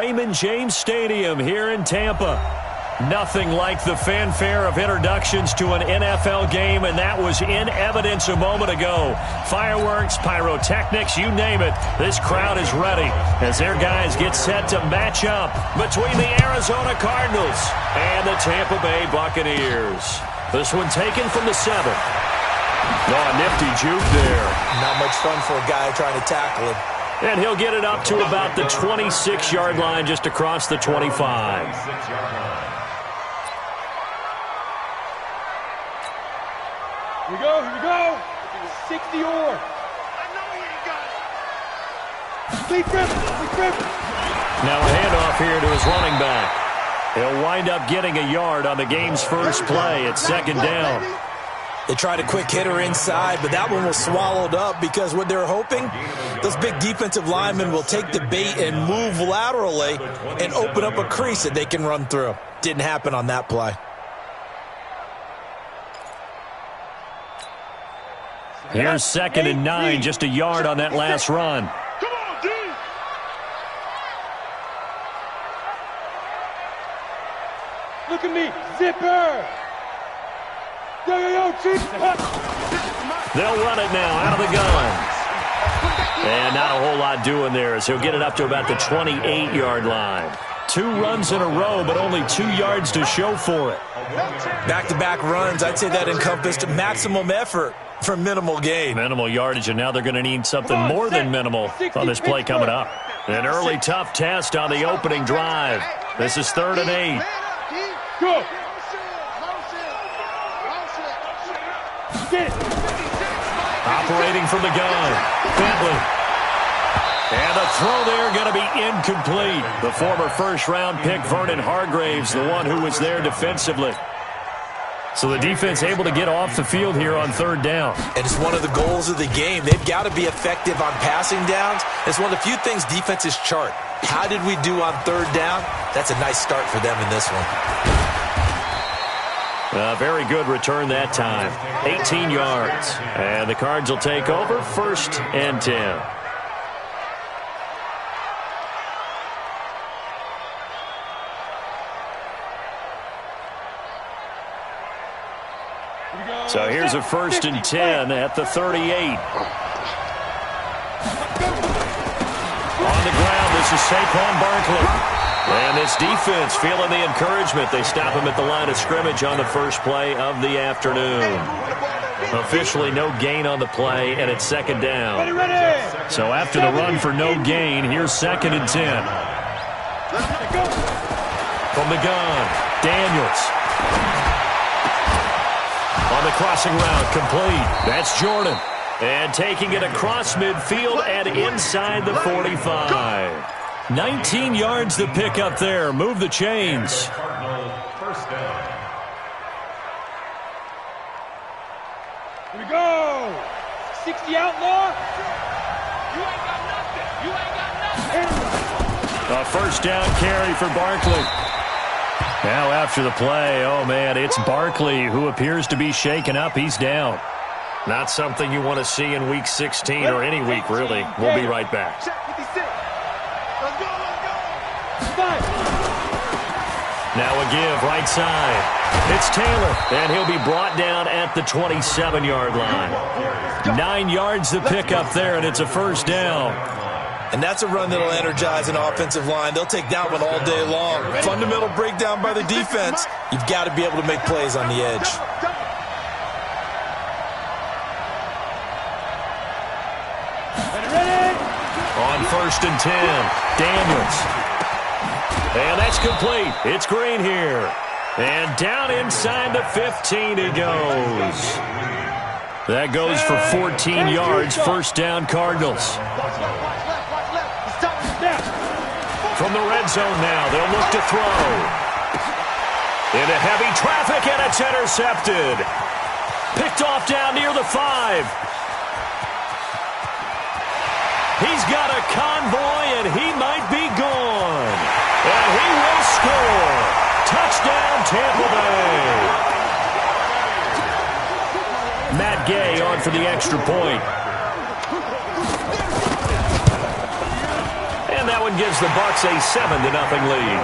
Raymond James Stadium here in Tampa. Nothing like the fanfare of introductions to an NFL game, and that was in evidence a moment ago. Fireworks, pyrotechnics, you name it. This crowd is ready as their guys get set to match up between the Arizona Cardinals and the Tampa Bay Buccaneers. This one taken from the 7. Oh, nifty juke there. Not much fun for a guy trying to tackle him. And he'll get it up to about the 26-yard line, just across the 25. Here we go, here we go. 60 or. Sleep grip. Now a handoff here to his running back. He'll wind up getting a yard on the game's first play. It's 2nd down. They tried a quick hitter inside, but that one was swallowed up because what they're hoping, those big defensive linemen will take the bait and move laterally and open up a crease that they can run through. Didn't happen on that play. Here's 2nd and 9, just a yard on that last run. Come on, D. Look at me, zipper. Yo, Chiefs. They'll run it now out of the gun. And not a whole lot doing there as he'll get it up to about the 28-yard line. 2 runs in a row, but only 2 yards to show for it. Back-to-back runs, I'd say that encompassed maximum effort for minimal gain. Minimal yardage, and now they're going to need something more than minimal on this play coming up. An early tough test on the opening drive. This is 3rd and 8. Go. Operating from the gun, Bentley. And the throw there going to be incomplete. The former first-round pick, Vernon Hargraves, the one who was there defensively. So the defense able to get off the field here on 3rd down. And it's one of the goals of the game. They've got to be effective on passing downs. It's one of the few things defenses chart. How did we do on 3rd down? That's a nice start for them in this one. A very good return that time. 18 yards. And the Cards will take over 1st and 10. So here's a 1st and 10 at the 38. On the ground, this is Saquon Barkley. And this defense feeling the encouragement. They stop him at the line of scrimmage on the first play of the afternoon. Officially no gain on the play, and it's 2nd down. So after the run for no gain, here's 2nd and 10. From the gun, Daniels. On the crossing route, complete. That's Jordan. And taking it across midfield and inside the 45. 19 yards to pick up there. Move the chains. Here we go. 60 outlaw. You ain't got nothing. You ain't got nothing. A 1st down carry for Barkley. Now after the play, oh man, it's Barkley who appears to be shaken up. He's down. Not something you want to see in Week 16 or any week, really. We'll be right back. Now a give, right side. It's Taylor, and he'll be brought down at the 27-yard line. 9 yards to pick up there, and it's a 1st down. And that's a run that'll energize an offensive line. They'll take that one all day long. Fundamental breakdown by the defense. You've got to be able to make plays on the edge. On 1st and 10, Daniels. And that's complete. It's Green here. And down inside the 15 he goes. That goes for 14 yards. 1st down, Cardinals. From the red zone now, they'll look to throw. Into heavy traffic, and it's intercepted. Picked off down near the 5. He's got a convoy, and he might be gone. And he will score. Touchdown, Tampa Bay. Matt Gay on for the extra point. And that one gives the Bucs a 7-0 lead.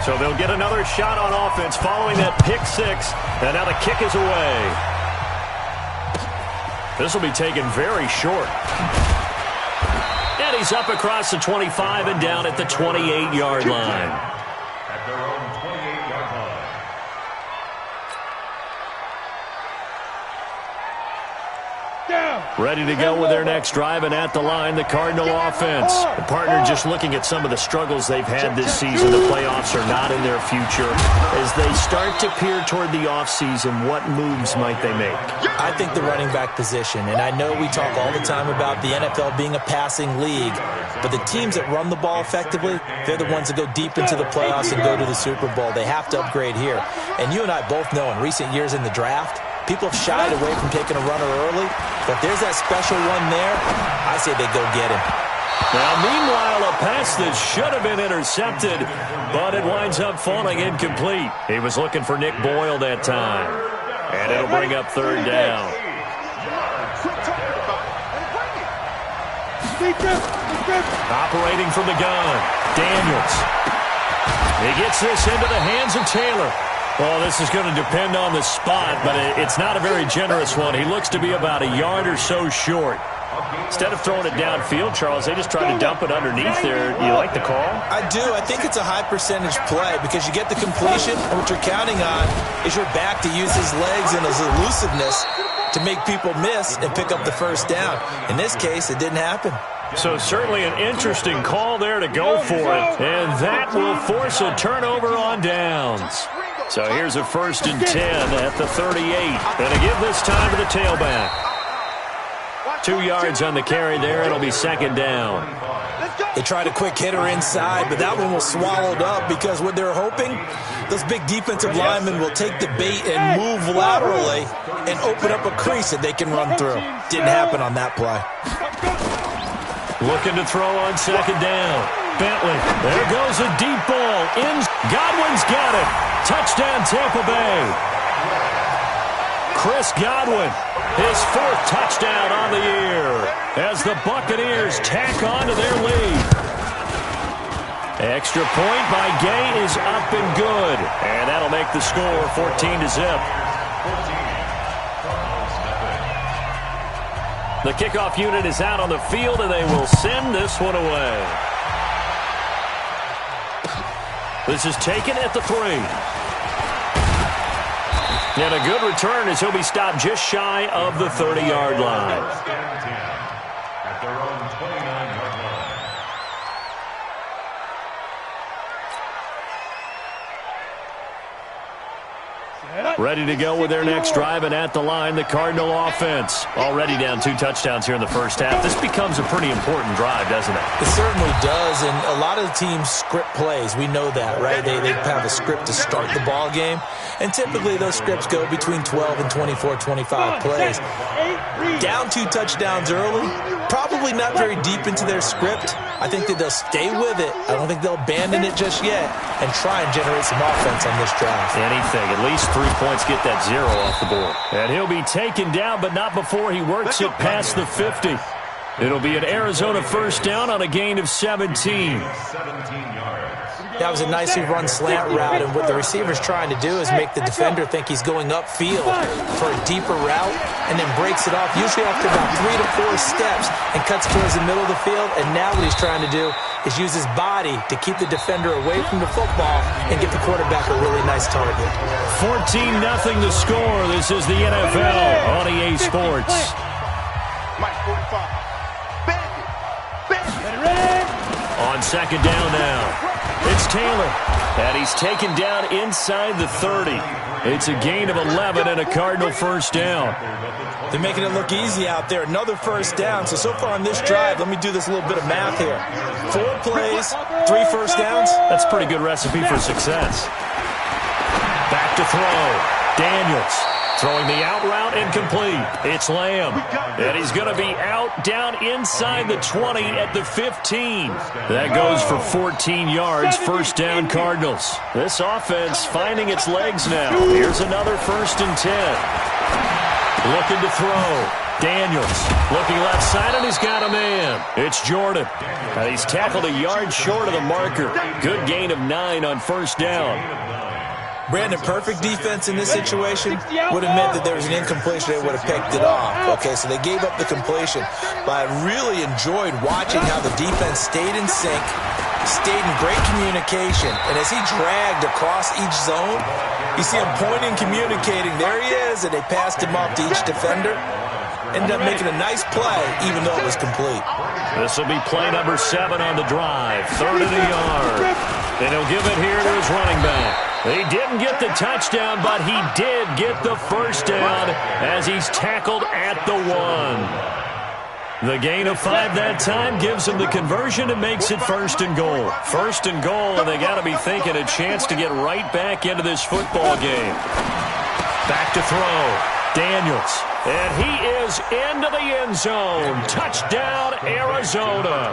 So they'll get another shot on offense following that pick six. And now the kick is away. This will be taken very short. And he's up across the 25 and down at the 28-yard line. At their own 28-yard line. Ready to go with their next drive, and at the line, the Cardinal offense. The partner just looking at some of the struggles they've had this season. The playoffs are not in their future. As they start to peer toward the offseason, what moves might they make? I think the running back position, and I know we talk all the time about the NFL being a passing league, but the teams that run the ball effectively, they're the ones that go deep into the playoffs and go to the Super Bowl. They have to upgrade here. And you and I both know in recent years in the draft, people have shied away from taking a runner early, but there's that special one there. I say they go get him. Now, meanwhile, a pass that should have been intercepted, but it winds up falling incomplete. He was looking for Nick Boyle that time, and it'll bring up third down. Operating from the gun, Daniels. He gets this into the hands of Taylor. Well, this is going to depend on the spot, but it's not a very generous one. He looks to be about a yard or so short. Instead of throwing it downfield, Charles, they just tried to dump it underneath there. You like the call? I do. I think it's a high percentage play because you get the completion, and what you're counting on is your back to use his legs and his elusiveness to make people miss and pick up the first down. In this case, it didn't happen. So certainly an interesting call there to go for it, and that will force a turnover on downs. So here's a 1st and 10 at the 38. And to give this time to the tailback. 2 yards on the carry there. It'll be 2nd down. They tried a quick hitter inside, but that one was swallowed up because what they're hoping, those big defensive linemen will take the bait and move laterally and open up a crease that they can run through. Didn't happen on that play. Looking to throw on 2nd down. Bentley. There goes a deep ball. Godwin's got it. Touchdown, Tampa Bay. Chris Godwin, his 4th touchdown on the year as the Buccaneers tack on to their lead. Extra point by Gay is up and good, and that'll make the score 14-0. The kickoff unit is out on the field, and they will send this one away. This is taken at the 3. And a good return as he'll be stopped just shy of the 30-yard line. At their own 29-yard line. Ready to go with their next drive, and at the line, the Cardinal offense. Already down 2 touchdowns here in the first half. This becomes a pretty important drive, doesn't it? It certainly does, and a lot of the teams script plays. We know that, right? They have a script to start the ball game, and typically those scripts go between 12 and 24, 25 plays. Down 2 touchdowns early, probably not very deep into their script. I think that they'll stay with it. I don't think they'll abandon it just yet and try and generate some offense on this drive. Anything. At least 3 points, get that 0 off the board. And he'll be taken down, but not before he works it past the 50. It'll be an Arizona 1st down on a gain of 17. 17 yards. That was a nicely run slant route, and what the receiver's trying to do is make the defender think he's going upfield for a deeper route and then breaks it off, usually after about 3 to 4 steps, and cuts towards the middle of the field. And now what he's trying to do is use his body to keep the defender away from the football and get the quarterback a really nice target. 14-0 the score. This is the NFL on EA Sports. Mike 45. On 2nd down now. It's Taylor, and he's taken down inside the 30. It's a gain of 11 and a Cardinal 1st down. They're making it look easy out there. Another 1st down. So far on this drive, let me do this little bit of math here. 4 plays, 3 first downs. That's a pretty good recipe for success. Back to throw. Daniels. Throwing the out route incomplete. It's Lamb. And he's going to be out down inside the 20 at the 15. That goes for 14 yards. 1st down Cardinals. This offense finding its legs now. Here's another 1st and 10. Looking to throw. Daniels looking left side, and he's got a man. It's Jordan. He's tackled a yard short of the marker. Good gain of 9 on first down. Brandon, perfect defense in this situation would have meant that there was an incompletion. They would have picked it off. Okay, so they gave up the completion. But I really enjoyed watching how the defense stayed in sync, stayed in great communication. And as he dragged across each zone, you see him pointing, communicating. There he is, and they passed him off to each defender. Ended up making a nice play, even though it was complete. This will be play number 7 on the drive. 3rd and a yard. And he'll give it here to his running back. He didn't get the touchdown, but he did get the first down as he's tackled at the 1. The gain of 5 that time gives him the conversion and makes it 1st and goal. 1st and goal, and they got to be thinking a chance to get right back into this football game. Back to throw. Daniels. And he is into the end zone. Touchdown, Arizona.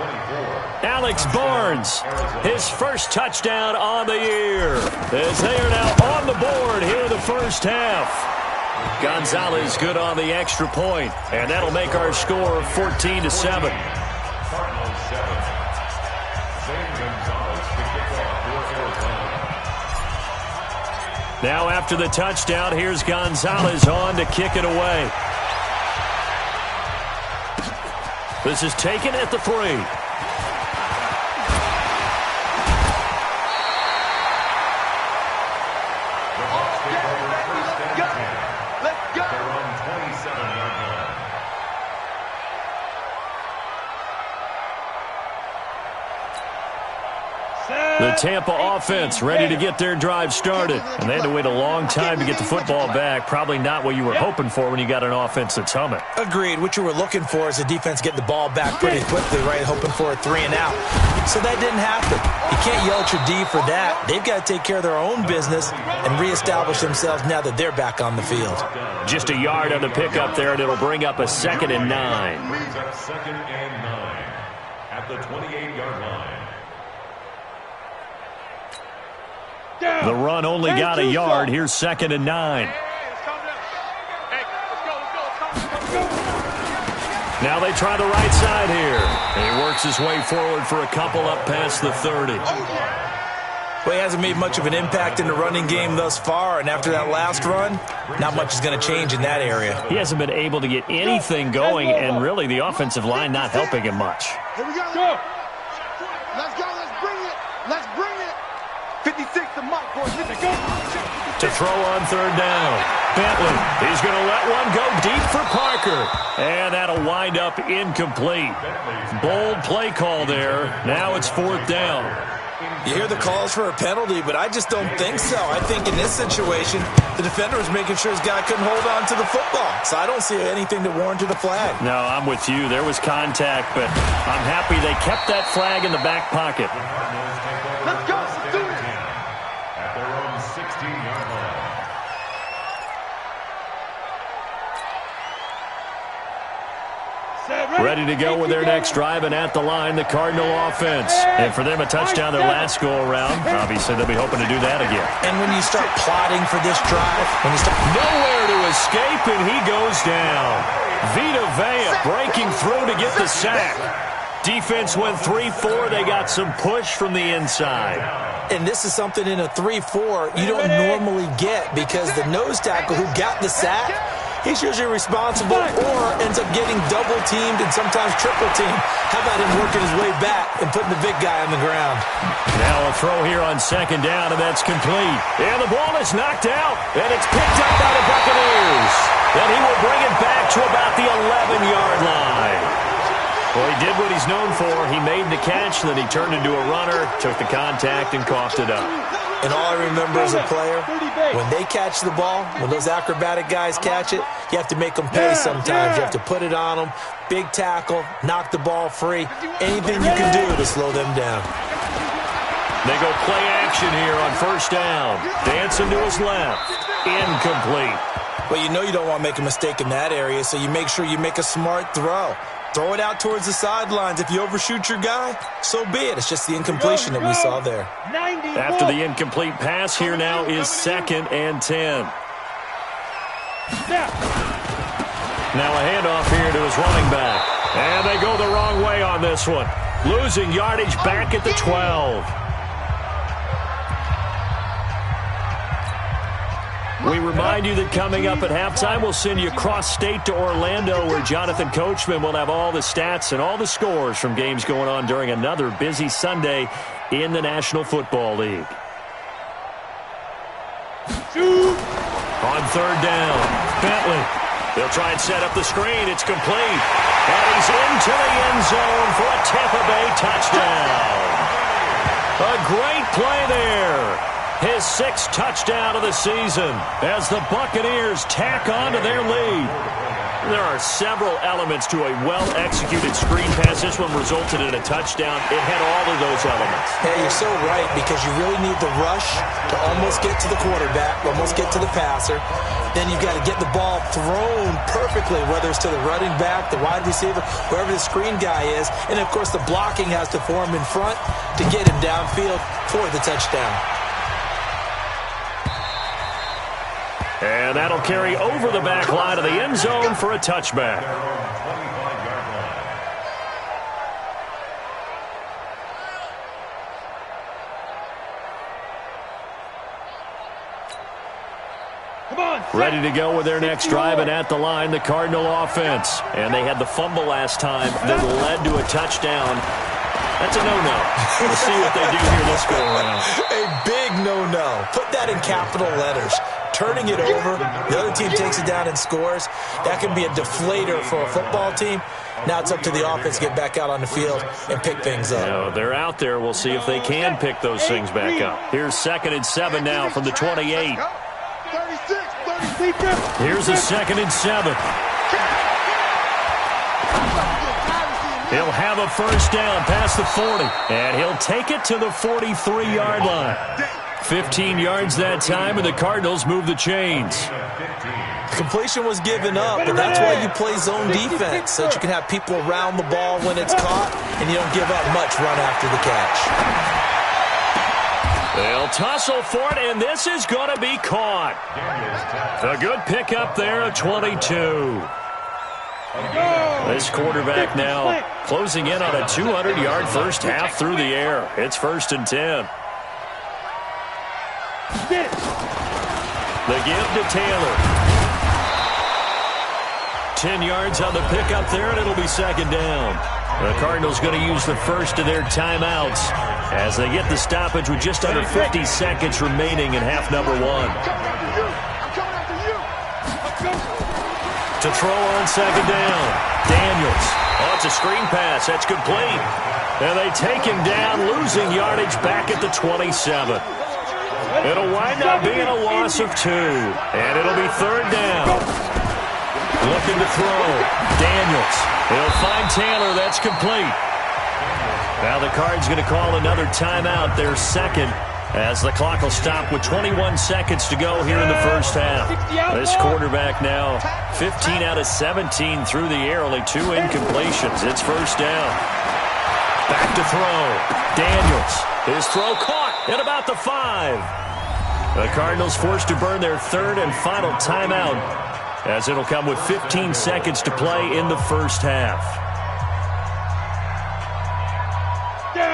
Alex Barnes, his first touchdown on the year, as they are now on the board here in the first half. Gonzalez good on the extra point, and that'll make our score 14-7. Now after the touchdown, here's Gonzalez on to kick it away. This is taken at the 3. The Tampa offense ready to get their drive started. And they had to wait a long time to get the football back. Probably not what you were hoping for when you got an offense that's humming. Agreed. What you were looking for is the defense getting the ball back pretty quickly, right? Hoping for a 3 and out. So that didn't happen. You can't yell at your D for that. They've got to take care of their own business and reestablish themselves now that they're back on the field. Just a yard on the pickup there, and it'll bring up a 2nd and 9. Brings up 2nd and 9 at the 28-yard line. The run only got a yard. Here's 2nd and 9. Now they try the right side here. And he works his way forward for a couple up past the 30. Well, he hasn't made much of an impact in the running game thus far, and after that last run, not much is going to change in that area. He hasn't been able to get anything going, and really the offensive line not helping him much. Here we go. Let's go. Let's bring it. Let's bring it. 56 to Mike, boys. Let's go. To throw on 3rd down. Bentley, he's going to let one go deep for Parker. And that'll wind up incomplete. Bold play call there. Now it's 4th down. You hear the calls for a penalty, but I just don't think so. I think in this situation, the defender was making sure his guy couldn't hold on to the football. So I don't see anything that warranted a flag. No, I'm with you. There was contact, but I'm happy they kept that flag in the back pocket. Let's go. Let's do it. At their own 16-yard line. Ready to go with their next drive, and at the line, the Cardinal offense. And for them, a touchdown their last go-around. Obviously, they'll be hoping to do that again. And when you start plotting for this drive, when you start... Nowhere to escape, and he goes down. Vita Vea breaking through to get the sack. Defense went 3-4. They got some push from the inside. And this is something in a 3-4 you don't normally get, because the nose tackle who got the sack, he's usually responsible or ends up getting double-teamed and sometimes triple-teamed. How about him working his way back and putting the big guy on the ground? Now a throw here on 2nd down, and that's complete. And the ball is knocked out, and it's picked up by the Buccaneers. And he will bring it back to about the 11-yard line. Well, he did what he's known for. He made the catch, then he turned into a runner, took the contact, and coughed it up. And all I remember as a player, when they catch the ball, when those acrobatic guys catch it, you have to make them pay sometimes. You have to put it on them, big tackle, knock the ball free, anything you can do to slow them down. They go play action here on 1st down. Dancing to his left. Incomplete. Well, you know you don't want to make a mistake in that area, so you make sure you make a smart throw. Throw it out towards the sidelines. If you overshoot your guy, so be it. It's just the incompletion that we saw there. After the incomplete pass, here now is 2nd and 10. Now a handoff here to his running back. And they go the wrong way on this one. Losing yardage back at the 12. We remind you that coming up at halftime, we'll send you cross-state to Orlando, where Jonathan Coachman will have all the stats and all the scores from games going on during another busy Sunday in the National Football League. On third down, Bentley. They'll try and set up the screen. It's complete. And he's into the end zone for a Tampa Bay touchdown. A great play there. His 6th touchdown of the season as the Buccaneers tack on to their lead. There are several elements to a well-executed screen pass. This one resulted in a touchdown. It had all of those elements. Hey, you're so right, because you really need the rush to almost get to the quarterback, almost get to the passer. Then you've got to get the ball thrown perfectly, whether it's to the running back, the wide receiver, whoever the screen guy is. And, of course, the blocking has to form in front to get him downfield for the touchdown. And that'll carry over the back line of the end zone for a touchback. Ready to go with their next drive, and at the line, the Cardinal offense. And they had the fumble last time that led to a touchdown. That's a no-no. We'll see what they do here this go-around. A big no-no. Put that in capital letters. Turning it over, the other team takes it down and scores. That can be a deflator for a football team. Now it's up to the offense to get back out on the field and pick things up. Yeah, they're out there. We'll see if they can pick those things back up. Here's 2nd and 7 now from the 28. Here's a 2nd and 7. He'll have a first down past the 40, and he'll take it to the 43-yard line. 15 yards that time, and the Cardinals move the chains. Completion was given up, but that's why you play zone defense, so that you can have people around the ball when it's caught, and you don't give up much run after the catch. They'll tussle for it, and this is going to be caught. A good pickup there, a 22. This quarterback now closing in on a 200-yard first half through the air. It's 1st and 10. The give to Taylor. 10 yards on the pickup there, and it'll be 2nd down. The Cardinals going to use the first of their timeouts as they get the stoppage with just under 50 seconds remaining in half number 1. To throw on 2nd down, Daniels. Oh, it's a screen pass. That's complete. And they take him down, losing yardage back at the 27. It'll wind up being a loss of 2. And it'll be 3rd down. Looking to throw. Daniels. He'll find Taylor. That's complete. Now the Cards going to call another timeout, their 2nd, as the clock will stop with 21 seconds to go here in the first half. This quarterback now 15 out of 17 through the air, only 2 incompletions. It's 1st down. Back to throw. Daniels. His throw caught at about the 5. The Cardinals forced to burn their 3rd and final timeout, as it'll come with 15 seconds to play in the first half.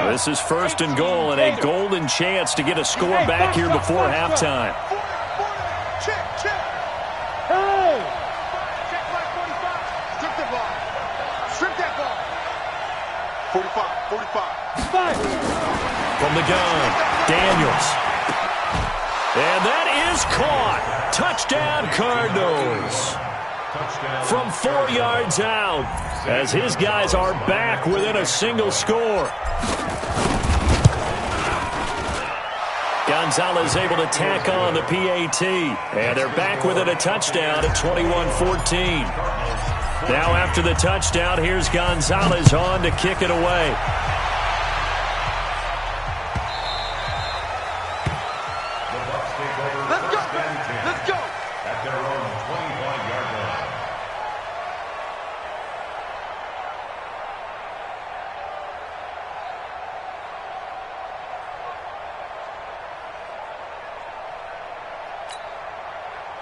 This is 1st and goal, and a golden chance to get a score back here before halftime. From the gun, Daniels. And that is caught. Touchdown, Cardinals. From 4 yards out, as his guys are back within a single score. Gonzalez able to tack on the PAT, and they're back within a touchdown at 21-14. Now after the touchdown, here's Gonzalez on to kick it away. Let's go. At their own 25-yard line.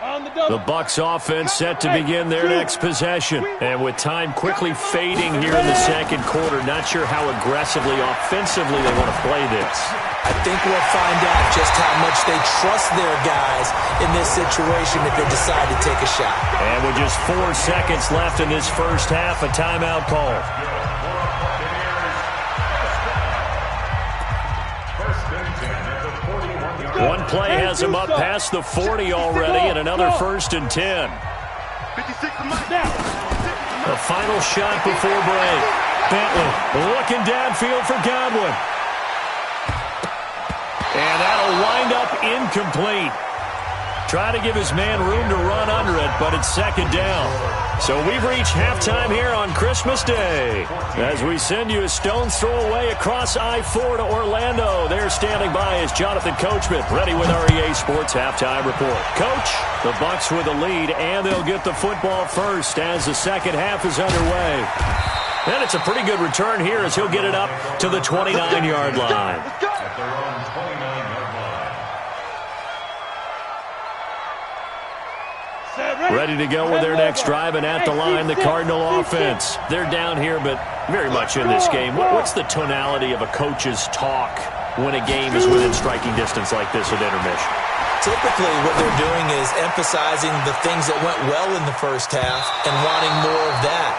On The Bucs offense set to begin their next possession. And with time quickly fading here in the second quarter, not sure how aggressively, offensively they want to play this. I think we'll find out just how much they trust their guys in this situation if they decide to take a shot. And with just 4 seconds left in this first half, a timeout call. One play has him up past the 40 already, and another 1st and 10. The final shot before break. Bentley looking downfield for Godwin. And that'll wind up incomplete. Try to give his man room to run under it, but it's 2nd down. So we've reached halftime here on Christmas Day. As we send you a stone's throw away across I-4 to Orlando. There standing by is Jonathan Coachman, ready with our EA Sports Halftime Report. Coach, the Bucs with the lead, and they'll get the football first as the second half is underway. And it's a pretty good return here as he'll get it up to the 29-yard line. At their own 29-yard line. Ready to go with their next drive, and at the line, the Cardinal offense. They're down here, but very much in this game. What's the tonality of a coach's talk when a game is within striking distance like this at intermission? Typically, what they're doing is emphasizing the things that went well in the first half and wanting more of that.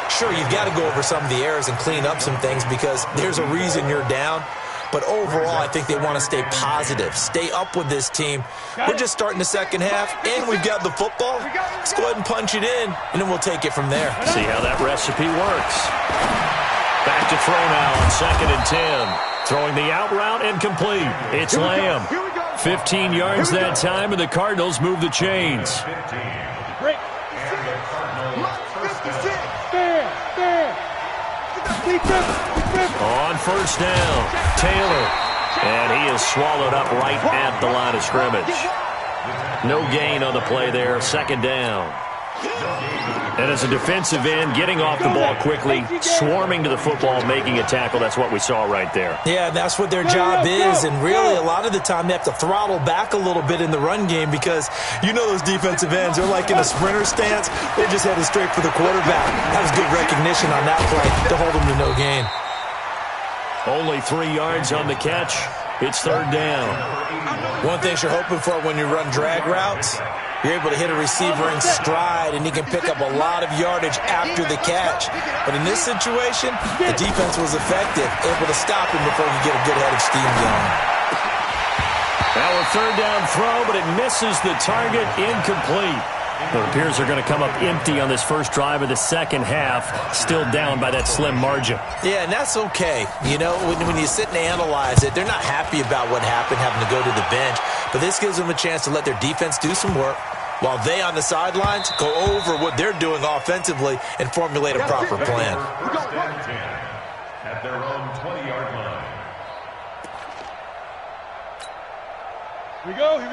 Sure, you've got to go over some of the errors and clean up some things because there's a reason you're down. But overall, I think they want to stay positive, stay up with this team. We're just starting the second half, and we've got the football. Let's go ahead and punch it in, and then we'll take it from there. See how that recipe works. Back to throw now on 2nd and 10. Throwing the out route and complete. It's Lamb. 15 yards that time, and the Cardinals move the chains. On 1st down, Taylor. And he is swallowed up right at the line of scrimmage. No gain on the play there, 2nd down. And as a defensive end, getting off the ball quickly, swarming to the football, making a tackle, that's what we saw right there. Yeah, that's what their job is, and really a lot of the time they have to throttle back a little bit in the run game because you know those defensive ends, they're like in a sprinter stance, they're just headed straight for the quarterback. That was good recognition on that play to hold them to no gain. Only 3 yards on the catch. It's 3rd down. One thing you're hoping for when you run drag routes, you're able to hit a receiver in stride, and he can pick up a lot of yardage after the catch. But in this situation, the defense was effective, able to stop him before he get a good head of steam going. Now a 3rd down throw, but it misses the target, incomplete. It appears they're going to come up empty on this first drive of the second half, still down by that slim margin. Yeah, and that's okay. You know, when you sit and analyze it, they're not happy about what happened, having to go to the bench. But this gives them a chance to let their defense do some work while they on the sidelines go over what they're doing offensively and formulate a proper plan. At their own 20-yard line.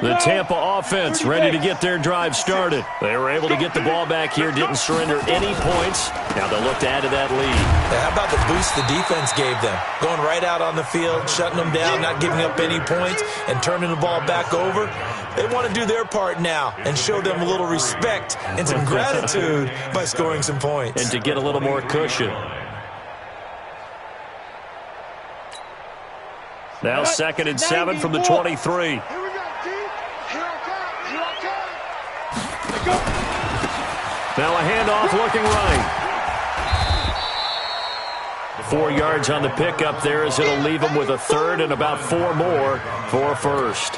The Tampa offense ready to get their drive started. They were able to get the ball back here, didn't surrender any points. Now they'll look to add to that lead. How about the boost the defense gave them? Going right out on the field, shutting them down, not giving up any points, and turning the ball back over. They want to do their part now and show them a little respect and some gratitude by scoring some points. And to get a little more cushion. Now 2nd and 7 from the 23. Now a handoff looking right. 4 yards on the pickup there as it'll leave him with a 3rd and about 4 more for a 1st.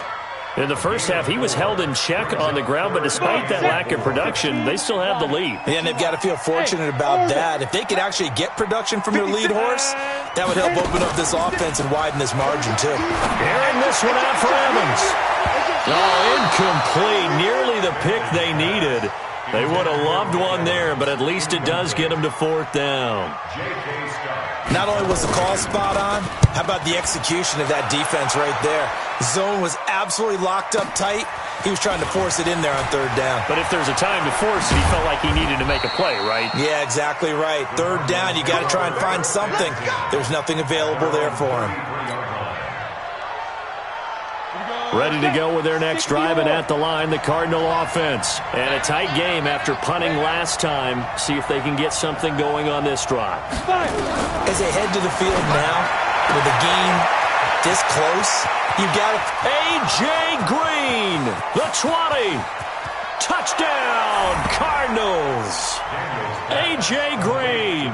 In the first half, he was held in check on the ground, but despite that lack of production, they still have the lead. Yeah, and they've got to feel fortunate about that. If they could actually get production from their lead horse, that would help open up this offense and widen this margin, too. Airing this one out for Evans. Oh, incomplete. Nearly the pick they needed. They would have loved one there, but at least it does get them to 4th down. Not only was the call spot on, how about the execution of that defense right there? Zone was absolutely locked up tight. He was trying to force it in there on 3rd down. But if there's a time to force it, he felt like he needed to make a play, right? Yeah, exactly right. 3rd down, you got to try and find something. There's nothing available there for him. Ready to go with their next drive, and at the line, the Cardinal offense. And a tight game after punting last time. See if they can get something going on this drive. As they head to the field now, with the game this close, you've got A.J. Green, the 20. Touchdown, Cardinals. A.J. Green,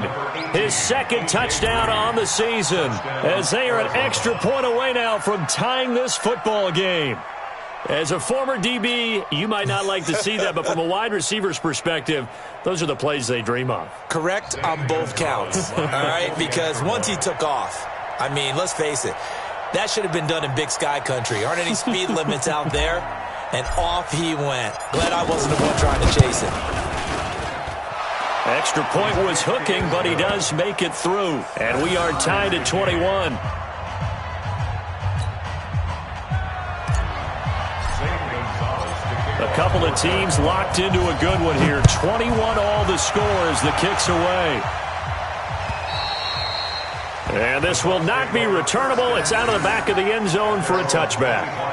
his second touchdown on the season, as they are an extra point away now from tying this football game. As a former DB, you might not like to see that, but from a wide receiver's perspective, those are the plays they dream of. correct on both counts, all right? Because once he took off, I mean, let's face it, that should have been done in Big Sky Country. Aren't any speed limits out there? And off he went. Glad I wasn't the one trying to chase it. Extra point was hooking, but he does make it through. And we are tied at 21. A couple of teams locked into a good one here. 21 all the scores. The kick's away. And this will not be returnable. It's out of the back of the end zone for a touchback.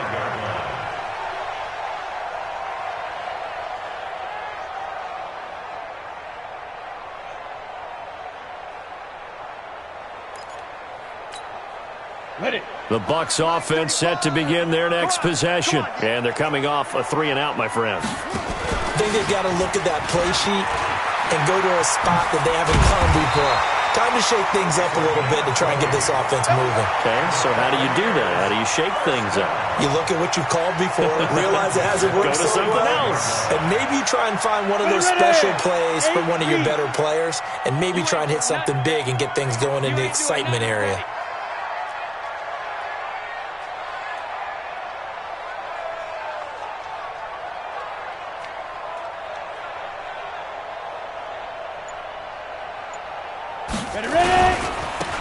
The Bucs offense set to begin their next possession. And they're coming off a 3-and-out, my friend. I think they've got to look at that play sheet and go to a spot that they haven't gone before. Time to shake things up a little bit to try and get this offense moving. Okay, so how do you do that? How do you shake things up? You look at what you've called before, realize it hasn't worked Go to so something well, else. and maybe you try and find one of those special plays for one of your better players, and maybe try and hit something big and get things going in the excitement area.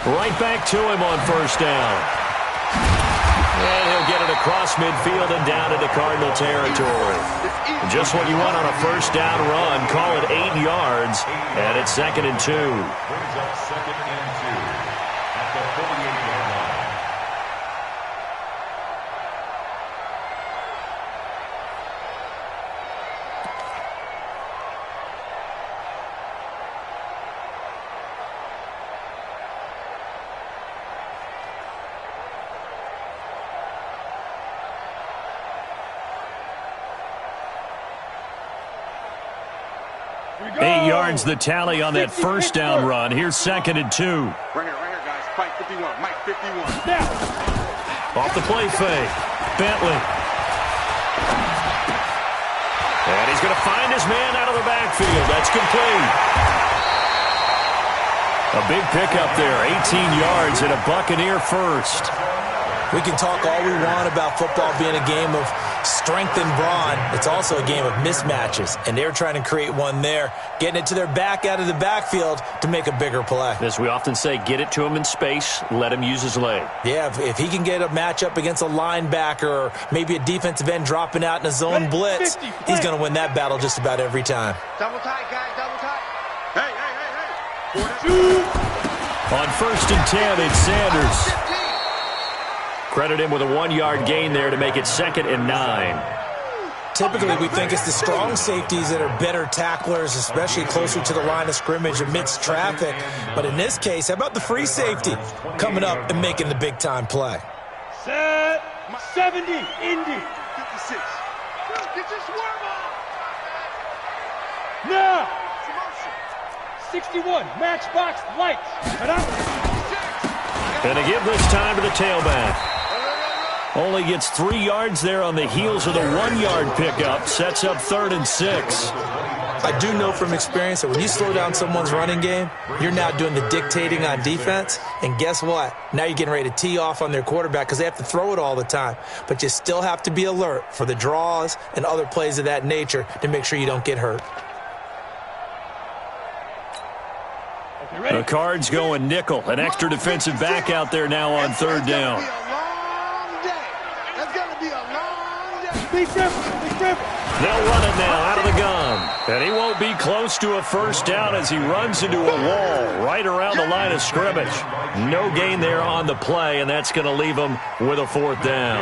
Right back to him on first down. And he'll get it across midfield and down into Cardinal territory. Just what you want on a first down run. Call it 8 yards, and it's 2nd and 2. Brings up 2nd and 2 at the 48-yard line. Eight yards the tally on that first down run. Here's 2nd and 2. Right here, guys. Mike 51. Mike 51. Now. Off the play fake. Bentley. And he's going to find his man out of the backfield. That's complete. A big pickup there. 18 yards and a Buccaneer first. We can talk all we want about football being a game of strength and brawn. It's also a game of mismatches, and they're trying to create one there, getting it to their back out of the backfield to make a bigger play. As we often say, get it to him in space, let him use his leg. Yeah, if he can get a matchup against a linebacker or maybe a defensive end dropping out in a zone blitz, he's going to win that battle just about every time. Double tight, guys. Double tight. Hey. On 1st and 10, it's Sanders. Credit him with a 1-yard gain there to make it 2nd and 9. Typically, we think it's the strong safeties that are better tacklers, especially closer to the line of scrimmage amidst traffic. But in this case, how about the free safety coming up and making the big-time play? Set. 70. Indy. 56. Get your swerve on. Now. 61. Matchbox lights. And to give this time to the tailback. Only gets 3 yards there on the heels of the 1-yard pickup. Sets up 3rd and 6. I do know from experience that when you slow down someone's running game, you're now doing the dictating on defense. And guess what? Now you're getting ready to tee off on their quarterback because they have to throw it all the time. But you still have to be alert for the draws and other plays of that nature to make sure you don't get hurt. The Cards going nickel. An extra defensive back out there now on 3rd down. Be careful. They'll run it now out of the gun. And he won't be close to a first down as he runs into a wall right around the line of scrimmage. No gain there on the play, and that's going to leave him with a 4th down.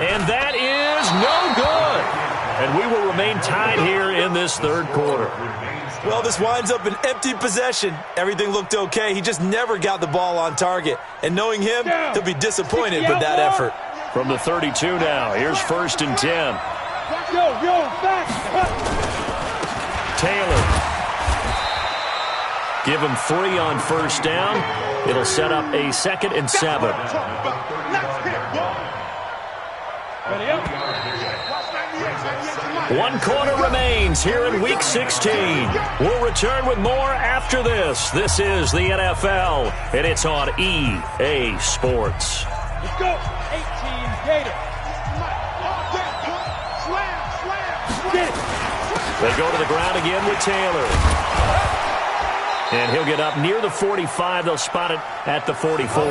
And that is no good. And we will remain tied here in this third quarter. Well, this winds up an empty possession. Everything looked okay. He just never got the ball on target. And knowing him, he'll be disappointed with that effort. From the 32 now, here's 1st and 10. Taylor. Give him 3 on 1st down. It'll set up a 2nd and 7. One quarter remains here in Week 16. We'll return with more after this. This is the NFL, and it's on EA Sports. Let's go. 18 Gator. They go to the ground again with Taylor. And he'll get up near the 45. They'll spot it at the 44.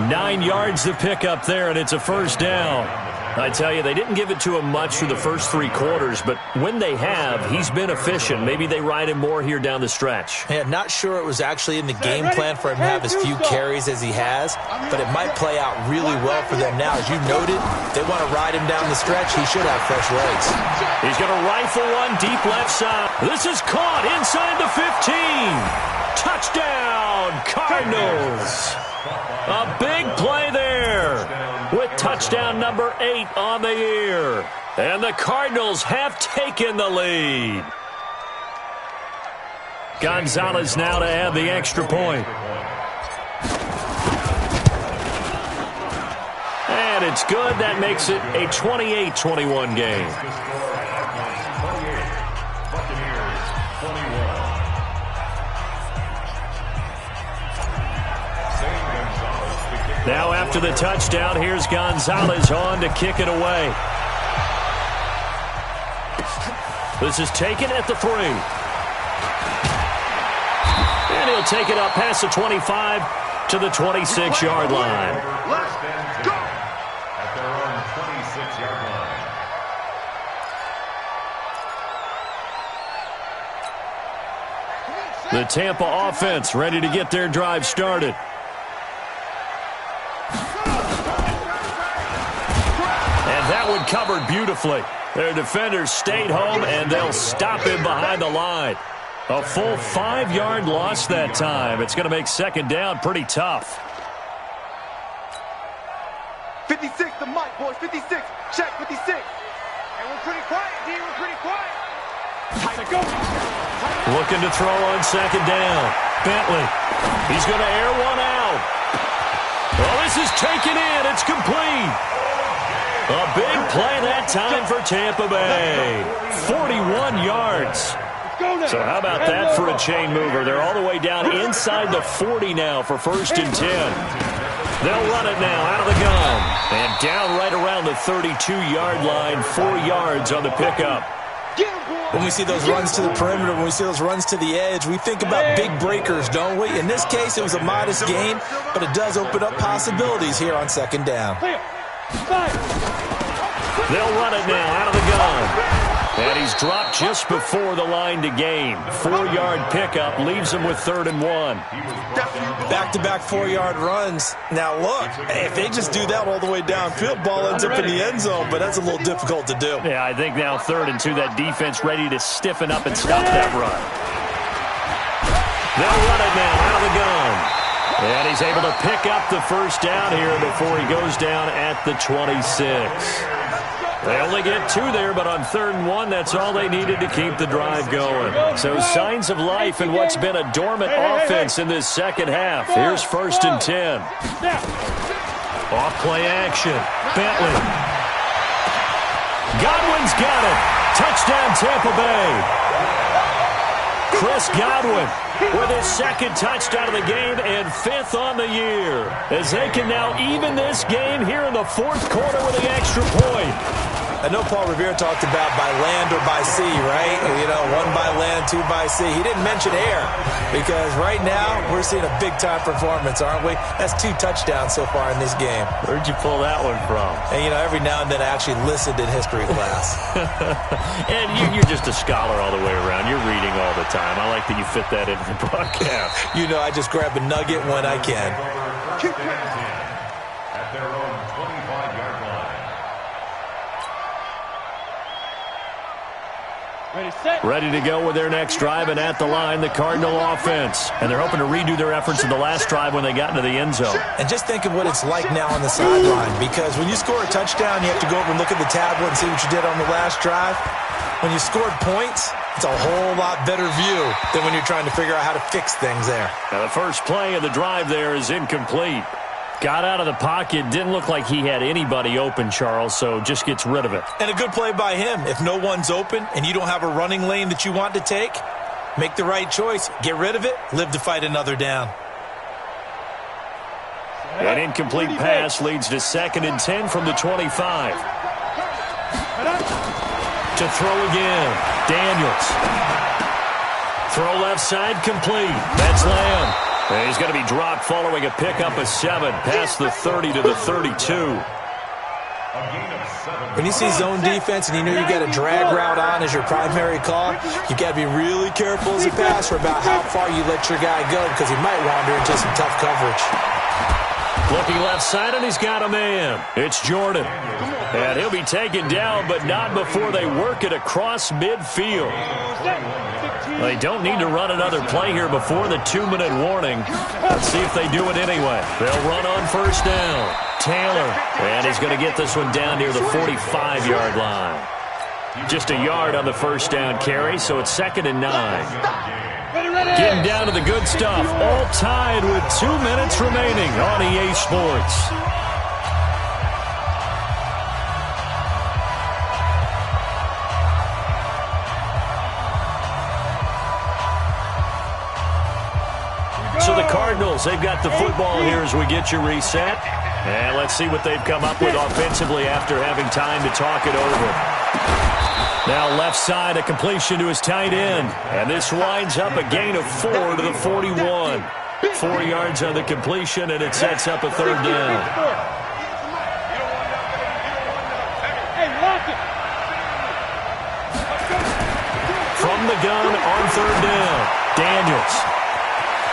9 yards to pick up there, and it's a 1st down. I tell you, they didn't give it to him much through the first 3 quarters, but when they have, he's been efficient. Maybe they ride him more here down the stretch. Yeah, not sure it was actually in the game plan for him to have as few carries as he has, but it might play out really well for them now. As you noted, they want to ride him down the stretch. He should have fresh legs. He's going to rifle one deep left side. This is caught inside the 15. Touchdown, Cardinals. A big play there with touchdown number 8 on the year. And the Cardinals have taken the lead. Gonzalez now to add the extra point. And it's good. That makes it a 28-21 game. Now after the touchdown, here's Gonzalez on to kick it away. This is taken at the 3. And he'll take it up past the 25 to the 26-yard line. Let's go! At their own 26-yard line. The Tampa offense ready to get their drive started. That one covered beautifully. Their defenders stayed home, and they'll stop him behind the line. A full 5-yard loss that time. It's going to make 2nd down pretty tough. 56, the mic, boys. 56. Check, 56. And we're pretty quiet, D. We're pretty quiet. Time to go. Looking to throw on 2nd down. Bentley. He's going to air one out. Well, this is taken in. It's complete. A big play that time for Tampa Bay. 41 yards. So how about that for a chain mover? They're all the way down inside the 40 now for 1st and 10. They'll run it now out of the gun. And down right around the 32-yard line, 4 yards on the pickup. When we see those runs to the perimeter, when we see those runs to the edge, we think about big breakers, don't we? In this case, it was a modest gain, but it does open up possibilities here on 2nd down. They'll run it now out of the gun. And he's dropped just before the line to gain. 4-yard pickup leaves him with 3rd and 1. Back-to-back 4-yard runs. Now, look, if they just do that all the way downfield, ball ends up in the end zone, but that's a little difficult to do. Yeah, I think now 3rd and 2, that defense ready to stiffen up and stop that run. They'll run it now out of the gun. And he's able to pick up the 1st down here before he goes down at the 26. They only get 2 there, but on 3rd and 1, that's all they needed to keep the drive going. So signs of life in what's been a dormant offense in this 2nd half. Here's 1st and 10. Off play action. Bentley. Godwin's got it. Touchdown Tampa Bay. Chris Godwin with his 2nd touchdown of the game and 5th on the year, as they can now even this game here in the 4th quarter with the extra point. I know Paul Revere talked about by land or by sea, right? You know, 1 by land, 2 by sea. He didn't mention air because right now we're seeing a big-time performance, aren't we? That's 2 touchdowns so far in this game. Where'd you pull that one from? And, you know, every now and then I actually listened in history class. And you're just a scholar all the way around. You're reading all the time. I like that you fit that into the broadcast. You know, I just grab a nugget when I can. At their own 25-yard line. Ready to go with their next drive, and at the line, the Cardinal offense. And they're hoping to redo their efforts in the last drive when they got into the end zone. And just think of what it's like now on the sideline, because when you score a touchdown, you have to go over and look at the tablet and see what you did on the last drive. When you scored points, it's a whole lot better view than when you're trying to figure out how to fix things there. Now the first play of the drive there is incomplete. Got out of the pocket, didn't look like he had anybody open, Charles, so just gets rid of it. And a good play by him. If no one's open and you don't have a running lane that you want to take, make the right choice. Get rid of it, live to fight another down. An incomplete pass leads to 2nd and 10 from the 25. To throw again, Daniels. Throw left side complete. That's Lamb. And he's going to be dropped following a pickup of 7 past the 30 to the 32. When you see zone defense and you know you got a drag route on as your primary call, you got to be really careful as a passer about how far you let your guy go, because he might wander into some tough coverage. Looking left side, and he's got a man. It's Jordan. And he'll be taken down, but not before they work it across midfield. They don't need to run another play here before the 2-minute warning. Let's see if they do it anyway. They'll run on first down. Taylor. And he's going to get this one down near the 45-yard line. Just a yard on the first down carry, so it's 2nd and 9. Getting down to the good stuff. All tied with 2 minutes remaining on EA Sports. So the Cardinals, they've got the football here as we get you reset. And let's see what they've come up with offensively after having time to talk it over. Now left side, a completion to his tight end. And this winds up a gain of 4 to the 41. 4 yards on the completion, and it sets up a 3rd down. From the gun on 3rd down, Daniels.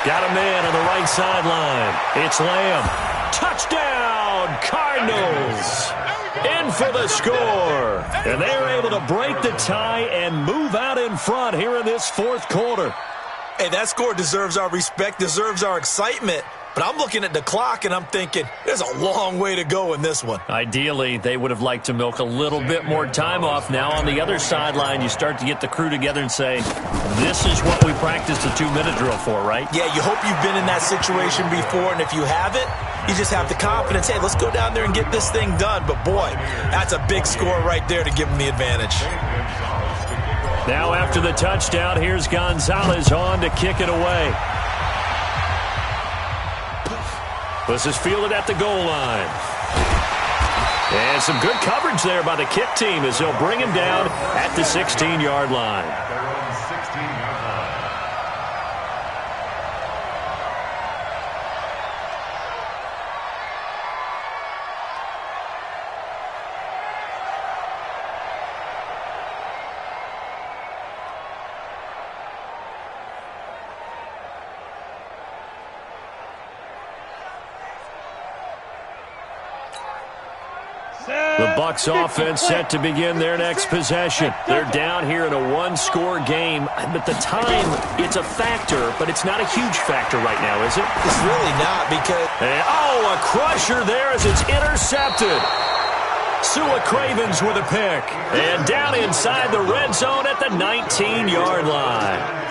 Got a man on the right sideline. It's Lamb. Touchdown, Cardinals. In for the score. And they're able to break the tie and move out in front here in this 4th quarter. Hey, that score deserves our respect, deserves our excitement. But I'm looking at the clock, and I'm thinking, there's a long way to go in this one. Ideally, they would have liked to milk a little bit more time off. Now on the other sideline, you start to get the crew together and say, this is what we practiced the 2-minute drill for, right? Yeah, you hope you've been in that situation before, and if you haven't, you just have the confidence, hey, let's go down there and get this thing done. But, boy, that's a big score right there to give them the advantage. Now after the touchdown, here's Gonzalez on to kick it away. This is fielded at the goal line. And some good coverage there by the kick team as they'll bring him down at the 16-yard line. The Bucs offense set to begin their next possession. They're down here in a 1-score game. But the time, it's a factor, but it's not a huge factor right now, is it? It's really not because... And, a crusher there as it's intercepted. Sua Cravens with a pick. And down inside the red zone at the 19-yard line.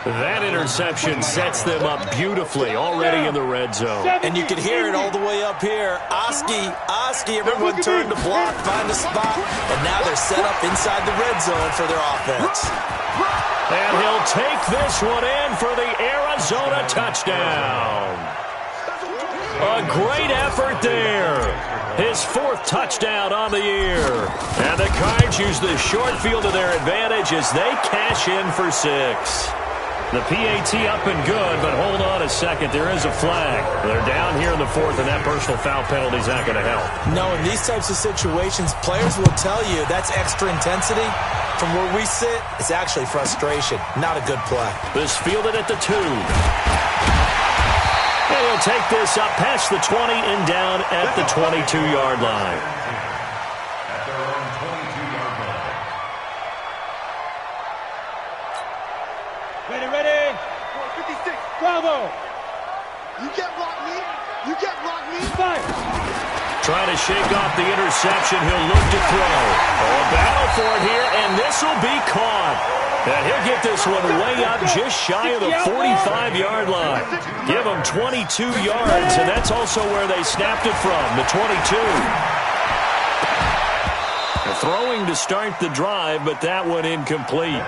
That interception sets them up beautifully already in the red zone. And you can hear it all the way up here. Oski, everyone turned to block, find a spot, and now they're set up inside the red zone for their offense. And he'll take this one in for the Arizona touchdown. A great effort there. His 4th touchdown on the year. And the Cards use the short field to their advantage as they cash in for 6. The PAT up and good, but hold on a second. There is a flag. They're down here in the 4th, and that personal foul penalty is not going to help. No, in these types of situations, players will tell you that's extra intensity. From where we sit, it's actually frustration. Not a good play. This fielded at the 2. And he'll take this up past the 20 and down at the 22-yard line. Ready. 56. Bravo. You can't block me. You can't block me. Fire. Trying to shake off the interception. He'll look to throw. Oh, a battle for it here, and this will be caught. And he'll get this one way up just shy of the 45-yard line. Give him 22 yards, and that's also where they snapped it from, the 22. Throwing to start the drive, but that one incomplete.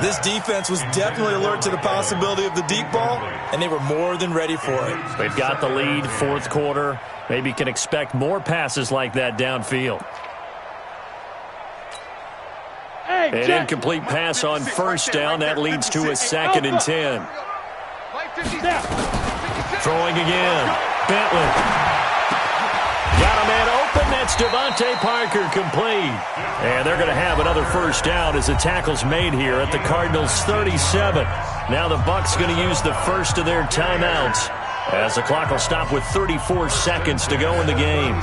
This defense was definitely alert to the possibility of the deep ball, and they were more than ready for it. They've got the lead, fourth quarter. Maybe can expect more passes like that downfield. An incomplete pass on first down. That leads to a 2nd and 10. Throwing again. Bentley. Got a man open. That's Devontae Parker, complete. And they're going to have another first down as the tackle's made here at the Cardinals' 37. Now the Bucs going to use the first of their timeouts as the clock will stop with 34 seconds to go in the game.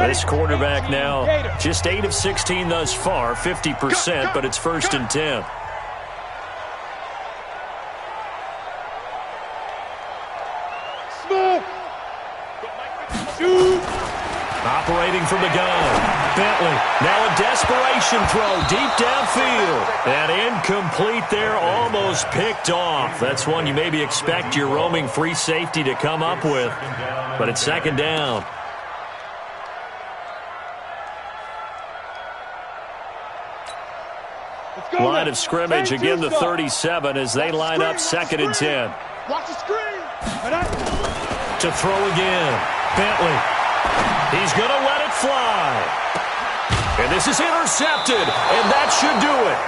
This quarterback now just 8 of 16 thus far, 50%, but it's 1st and 10. Operating from the gun. Bentley. Now a desperation throw deep downfield. And incomplete there, almost picked off. That's one you maybe expect your roaming free safety to come up with. But it's 2nd down. Line of scrimmage, again the 37 as they line up 2nd and 10. Watch the screen. To throw again. Bentley. He's going to let it fly. And this is intercepted, and that should do it.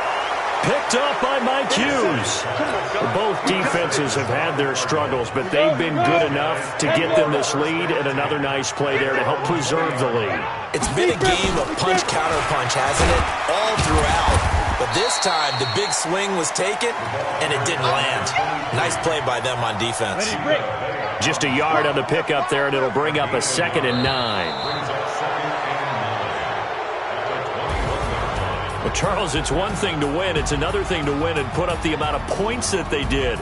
Picked up by Mike Hughes. Both defenses have had their struggles, but they've been good enough to get them this lead, and another nice play there to help preserve the lead. It's been a game of punch-counter-punch, hasn't it? All throughout. But this time, the big swing was taken, and it didn't land. Nice play by them on defense. Just a yard on the pickup there, and it'll bring up a 2nd and 9. Well, Charles, it's one thing to win. It's another thing to win and put up the amount of points that they did.